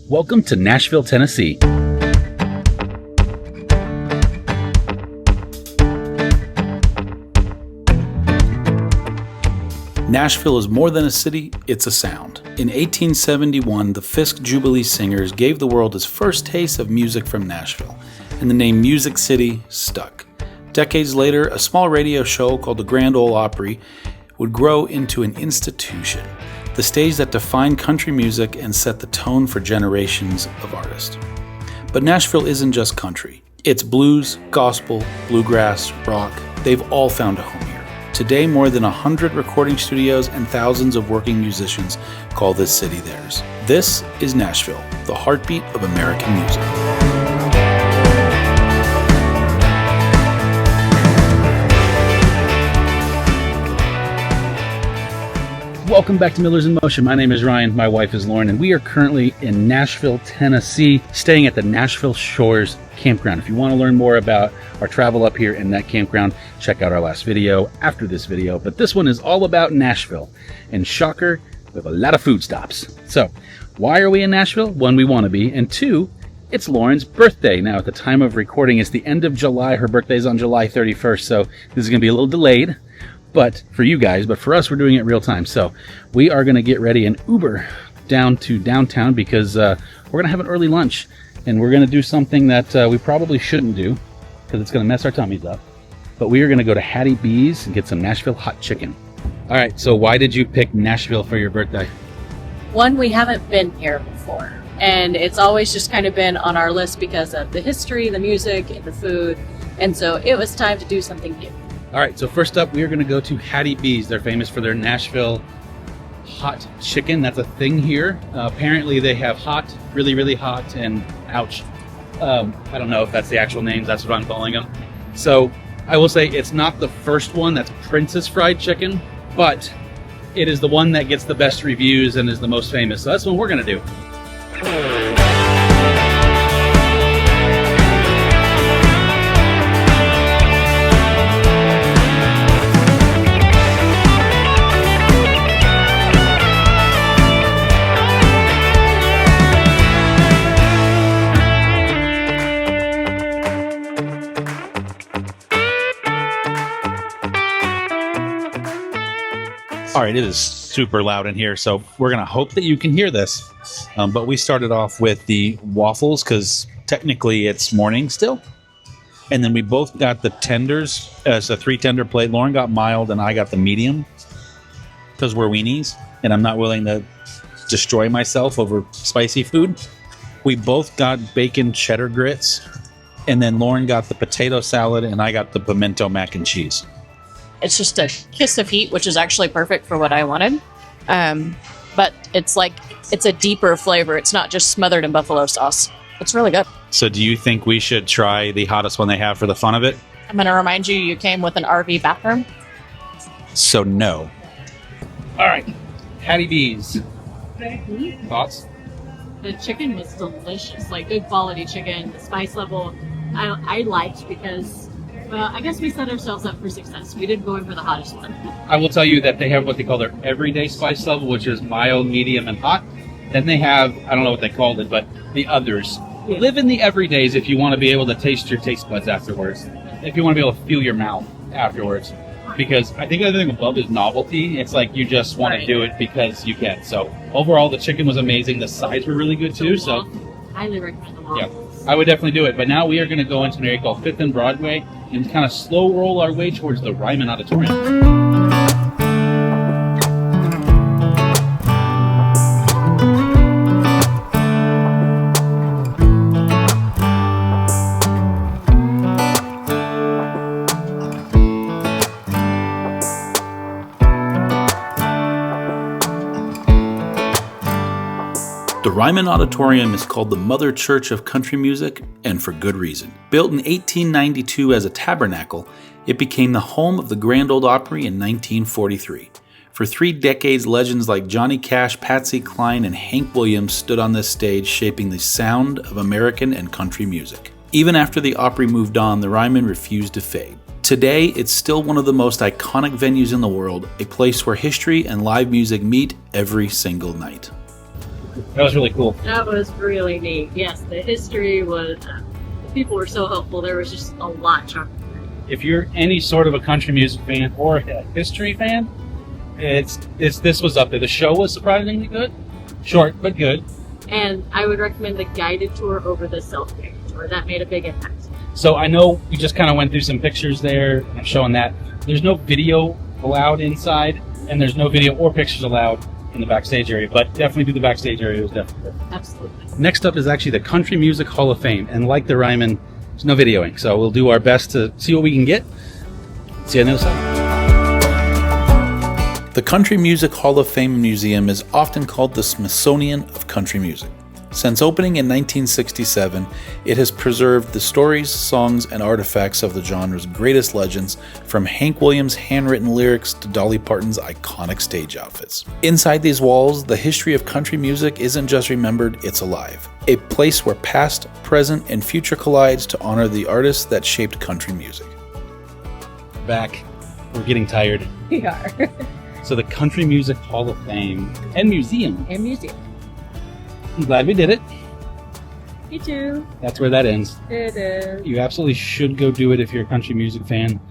Welcome to Nashville, Tennessee. Nashville is more than a city, it's a sound. In 1871, the Fisk Jubilee Singers gave the world its first taste of music from Nashville, and the name Music City stuck. Decades later, a small radio show called the Grand Ole Opry would grow into an institution, the stage that defined country music and set the tone for generations of artists. But Nashville isn't just country. It's blues, gospel, bluegrass, rock. They've all found a home here. Today, more than 100 recording studios and thousands of working musicians call this city theirs. This is Nashville, the heartbeat of American music. Welcome back to Millers in Motion. My name is Ryan, my wife is Lauren, and we are currently in Nashville, Tennessee, staying at the Nashville Shores Campground. If you want to learn more about our travel up here in that campground, check out our last video after this video. But this one is all about Nashville. And shocker, we have a lot of food stops. So, why are we in Nashville? One, we want to be. And two, it's Lauren's birthday. Now, at the time of recording, it's the end of July. Her birthday's on July 31st, so this is going to be a little delayed. But for you guys, but for us, we're doing it real time. So we are going to get ready and Uber down to downtown because we're going to have an early lunch. And we're going to do something that we probably shouldn't do because it's going to mess our tummies up. But we are going to go to Hattie B's and get some Nashville hot chicken. All right, so why did you pick Nashville for your birthday? One, we haven't been here before. And it's always just kind of been on our list because of the history, the music, and the food. And so it was time to do something new. All right, so first up, we are going to go to Hattie B's. They're famous for their Nashville hot chicken. That's a thing here. Apparently, they have hot, really, really hot, and ouch. I don't know if that's the actual names. That's what I'm calling them. So I will say it's not the first one. That's Princess Fried Chicken, but it is the one that gets the best reviews and is the most famous. So that's what we're going to do. All right, it is super loud in here, so we're going to hope that you can hear this. But we started off with the waffles because technically it's morning still. And then we both got the tenders as a 3-tender plate. Lauren got mild and I got the medium because we're weenies and I'm not willing to destroy myself over spicy food. We both got bacon cheddar grits. And then Lauren got the potato salad and I got the pimento mac and cheese. It's just a kiss of heat, which is actually perfect for what I wanted. But it's a deeper flavor. It's not just smothered in buffalo sauce. It's really good. So do you think we should try the hottest one they have for the fun of it? I'm going to remind you, you came with an RV bathroom. So no. All right. Hattie B's. Thoughts? The chicken was delicious, like good quality chicken. The spice level I liked because... Well, I guess we set ourselves up for success. We didn't go in for the hottest one. I will tell you that they have what they call their everyday spice level, which is mild, medium, and hot. Then they have, I don't know what they called it, but the others. Yeah. Live in the everydays if you want to be able to taste your taste buds afterwards. If you want to be able to feel your mouth afterwards. Because I think everything above is novelty. It's like you just want to do it because you can. So overall, the chicken was amazing. The sides were really good too. So highly recommend the waffles. Yeah. I would definitely do it. But now we are going to go into an area called 5th and Broadway and kind of slow roll our way towards the Ryman Auditorium. The Ryman Auditorium is called the Mother Church of Country Music, and for good reason. Built in 1892 as a tabernacle, it became the home of the Grand Ole Opry in 1943. For 3 decades, legends like Johnny Cash, Patsy Cline, and Hank Williams stood on this stage, shaping the sound of American and country music. Even after the Opry moved on, the Ryman refused to fade. Today, it's still one of the most iconic venues in the world, a place where history and live music meet every single night. That was really cool. That was really neat. Yes, the history was, the people were so helpful. There was just a lot chocolate. If you're any sort of a country music fan or a history fan, this was up there. The show was surprisingly good. Short, but good. And I would recommend the guided tour over the self-guided tour. That made a big impact. So I know we just kind of went through some pictures there, and I'm showing that. There's no video allowed inside, and there's no video or pictures allowed in the backstage area, but definitely do the backstage area. It was definitely good. Absolutely. Next up is actually the Country Music Hall of Fame, and like the Ryman, there's no videoing, so we'll do our best to see what we can get. See you on the other side. The Country Music Hall of Fame Museum is often called the Smithsonian of country music. Since opening in 1967, it has preserved the stories, songs, and artifacts of the genre's greatest legends, from Hank Williams' handwritten lyrics to Dolly Parton's iconic stage outfits. Inside these walls, the history of country music isn't just remembered, it's alive. A place where past, present, and future collides to honor the artists that shaped country music. Back. We're getting tired. We are. So the Country Music Hall of Fame and Museum. And museum. I'm glad we did it. Me too. That's where that ends. It is. You absolutely should go do it if you're a country music fan,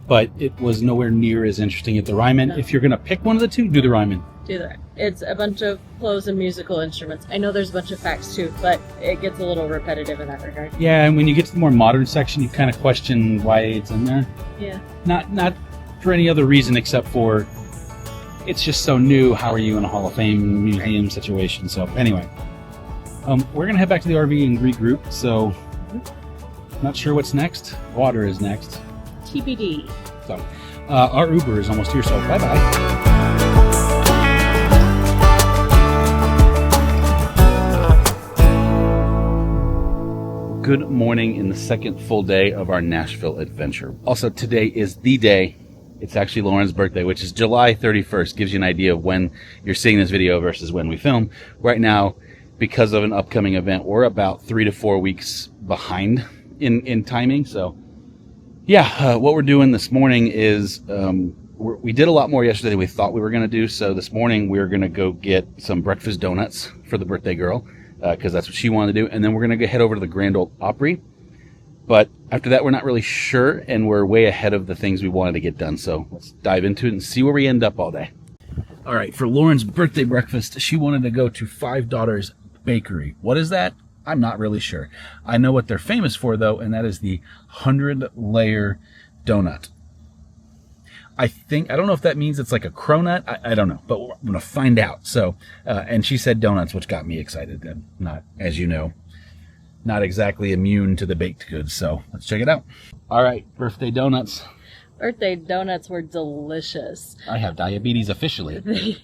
but it was nowhere near as interesting at the Ryman. No. If you're going to pick one of the two, do the Ryman. Do that. It's a bunch of clothes and musical instruments. I know there's a bunch of facts too, but it gets a little repetitive in that regard. Yeah, and when you get to the more modern section, you kind of question why it's in there. Yeah. Not for any other reason except for it's just so new. How are you in a Hall of Fame museum situation? So anyway, we're going to head back to the RV and regroup. So not sure what's next. Water is next. TBD. So our Uber is almost here, so bye-bye. Good morning in the second full day of our Nashville adventure. Also, today is the day. It's actually Lauren's birthday, which is July 31st. Gives you an idea of when you're seeing this video versus when we film. Right now, because of an upcoming event, we're about 3 to 4 weeks behind in timing. So, yeah, what we're doing this morning is we did a lot more yesterday than we thought we were going to do. So this morning, we're going to go get some breakfast donuts for the birthday girl, because that's what she wanted to do. And then we're going to head over to the Grand Ole Opry. But after that, we're not really sure, and we're way ahead of the things we wanted to get done. So let's dive into it and see where we end up all day. All right, for Lauren's birthday breakfast, she wanted to go to Five Daughters Bakery. What is that? I'm not really sure. I know what they're famous for, though, and that is the 100-layer donut. I don't know if that means it's like a cronut. I don't know, but I'm going to find out. So, and she said donuts, which got me excited. I'm not, as you know, not exactly immune to the baked goods. So let's check it out. All right, birthday donuts. Birthday donuts were delicious. I have diabetes officially.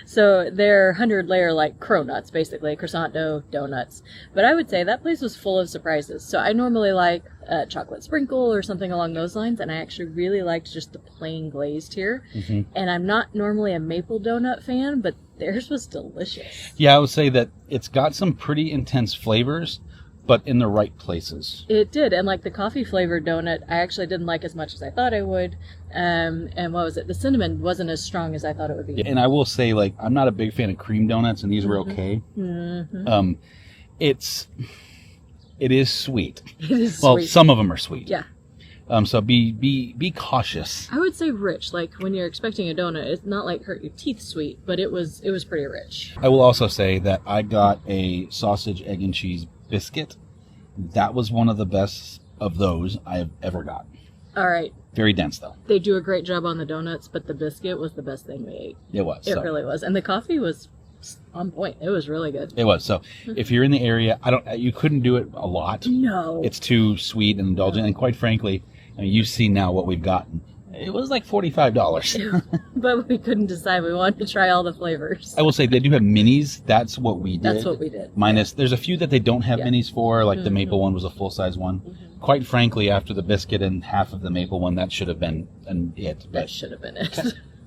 So they're 100-layer like cronuts, basically, croissant dough donuts. But I would say that place was full of surprises. So I normally like chocolate sprinkle or something along those lines, and I actually really liked just the plain glazed here. Mm-hmm. And I'm not normally a maple donut fan, but theirs was delicious. Yeah, I would say that it's got some pretty intense flavors, but in the right places. It did, and like the coffee flavored donut, I actually didn't like as much as I thought I would. And what was it? The cinnamon wasn't as strong as I thought it would be. Yeah, and I will say, like, I'm not a big fan of cream donuts, and these were okay. Mm-hmm. It is sweet. It is well, sweet. Some of them are sweet. Yeah. So be cautious. I would say rich. Like when you're expecting a donut, it's not like hurt your teeth sweet, but it was pretty rich. I will also say that I got a sausage, egg, and cheese biscuit. That was one of the best of those I have ever got. All right. Very dense, though. They do a great job on the donuts, but the biscuit was the best thing we ate. It was. It really was. And the coffee was on point. It was really good. It was. So if you're in the area, you couldn't do it a lot. No. It's too sweet and indulgent. And quite frankly, I mean, you see now what we've gotten. It was like $45. But we couldn't decide. We wanted to try all the flavors. I will say they do have minis. That's what we did. That's what we did. Minus, there's a few that they don't have minis for, like the maple one was a full-size one. Mm-hmm. Quite frankly, after the biscuit and half of the maple one, that should have been it. That should have been it.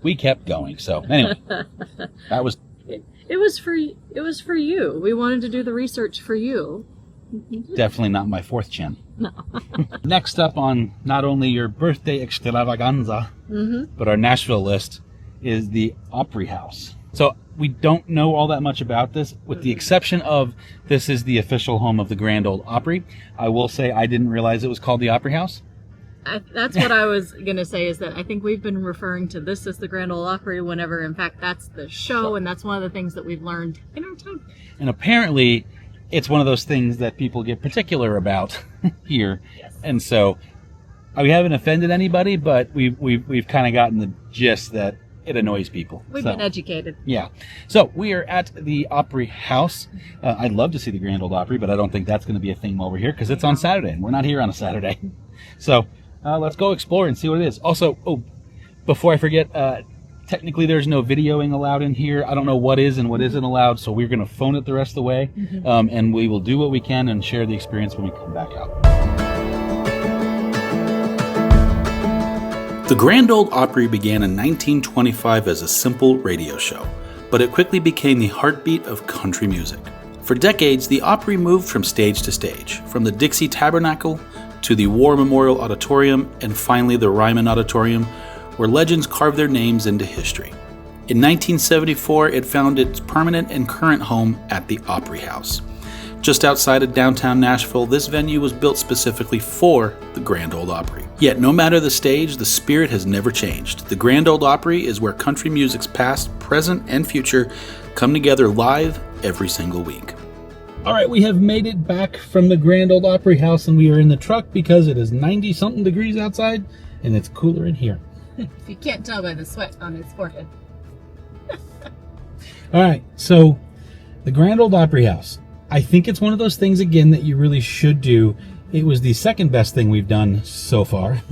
We kept going. So anyway, that was... It was for you. We wanted to do the research for you. Definitely not my fourth chin. No. Next up on not only your birthday extravaganza, but our Nashville list is the Opry House. So we don't know all that much about this, with the exception of this is the official home of the Grand Ole Opry. I will say I didn't realize it was called the Opry House. That's what I was going to say, is that I think we've been referring to this as the Grand Ole Opry whenever, in fact, that's the show, and that's one of the things that we've learned in our time. And apparently, it's one of those things that people get particular about here. Yes. And so, we haven't offended anybody, but we've kind of gotten the gist that it annoys people. We've been educated. Yeah. So, we are at the Opry House. I'd love to see the Grand Ole Opry, but I don't think that's going to be a thing while we're here, because it's on Saturday, and we're not here on a Saturday. So, let's go explore and see what it is. Also, before I forget, technically there's no videoing allowed in here. I don't know what is and what isn't allowed, so we're going to phone it the rest of the way, and we will do what we can and share the experience when we come back out. The Grand Ole Opry began in 1925 as a simple radio show, but it quickly became the heartbeat of country music. For decades, the Opry moved from stage to stage, from the Dixie Tabernacle to the War Memorial Auditorium, and finally the Ryman Auditorium, where legends carved their names into history. In 1974, it found its permanent and current home at the Opry House. Just outside of downtown Nashville, this venue was built specifically for the Grand Ole Opry. Yet no matter the stage, the spirit has never changed. The Grand Ole Opry is where country music's past, present, and future come together live every single week. All right, we have made it back from the Grand Ole Opry House, and we are in the truck because it is 90-something degrees outside, and it's cooler in here. If you can't tell by the sweat on his forehead. All right, so the Grand Ole Opry House. I think it's one of those things, again, that you really should do. It was the second best thing we've done so far.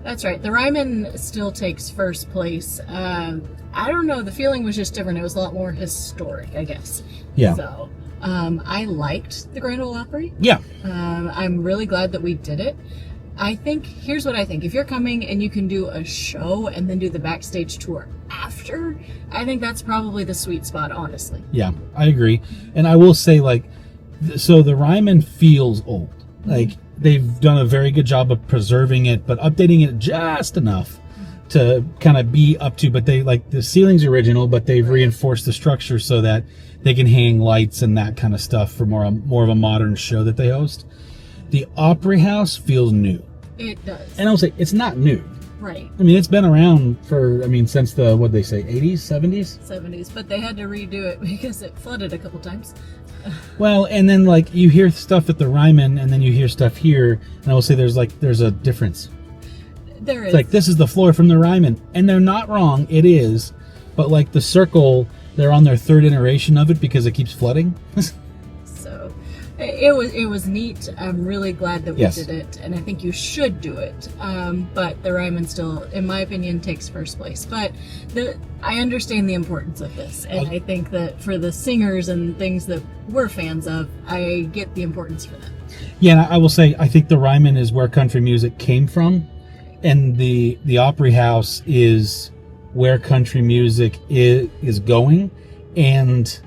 That's right. The Ryman still takes first place. I don't know. The feeling was just different. It was a lot more historic, I guess. Yeah. So I liked the Grand Ole Opry. Yeah. I'm really glad that we did it. Here's what I think. If you're coming and you can do a show and then do the backstage tour after, I think that's probably the sweet spot, honestly. Yeah, I agree. And I will say, so the Ryman feels old. They've done a very good job of preserving it, but updating it just enough to kind of be up to, but the ceiling's original, but they've reinforced the structure so that they can hang lights and that kind of stuff for more of a modern show that they host. The Opry House feels new. It does. And I'll say, it's not new. Right. I mean, it's been around since the, what'd they say, 80s, 70s? 70s, but they had to redo it because it flooded a couple times. Well, and then you hear stuff at the Ryman, and then you hear stuff here, and I will say there's a difference. There is. It's this is the floor from the Ryman, and they're not wrong, it is, but the Circle, they're on their third iteration of it because it keeps flooding. So it was neat. I'm really glad that we did it, and I think you should do it. But the Ryman still, in my opinion, takes first place. But I understand the importance of this, and I think that for the singers and things that we're fans of, I get the importance for that. Yeah, and I will say, I think the Ryman is where country music came from, and the Opry House is where country music is going, and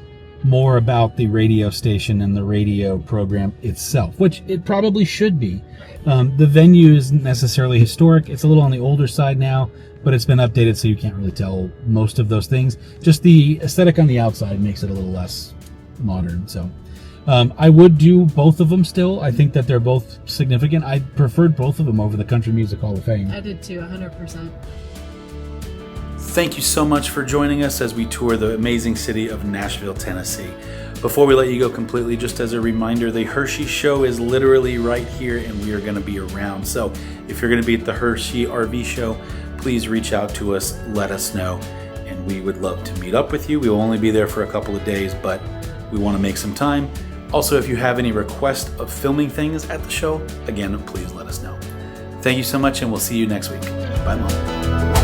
more about the radio station and the radio program itself, which it probably should be. The venue isn't necessarily historic. It's a little on the older side now, but it's been updated, so you can't really tell most of those things. Just the aesthetic on the outside makes it a little less modern. So I would do both of them still. I think that they're both significant. I preferred both of them over the Country Music Hall of Fame. I did too, 100%. Thank you so much for joining us as we tour the amazing city of Nashville, Tennessee. Before we let you go completely, just as a reminder, the Hershey Show is literally right here, and we are going to be around. So if you're going to be at the Hershey RV Show, please reach out to us, let us know, and we would love to meet up with you. We will only be there for a couple of days, but we want to make some time. Also, if you have any requests of filming things at the show, again, please let us know. Thank you so much, and we'll see you next week. Bye, Mom.